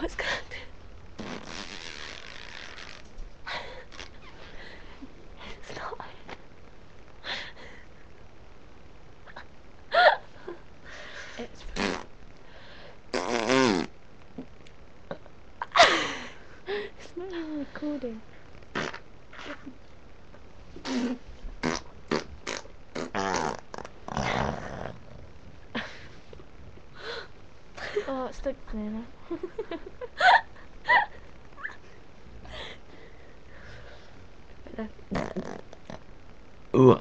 it's gonna do. It's not. It's it's not even recording. Oh, it's stuck there now. Ooh.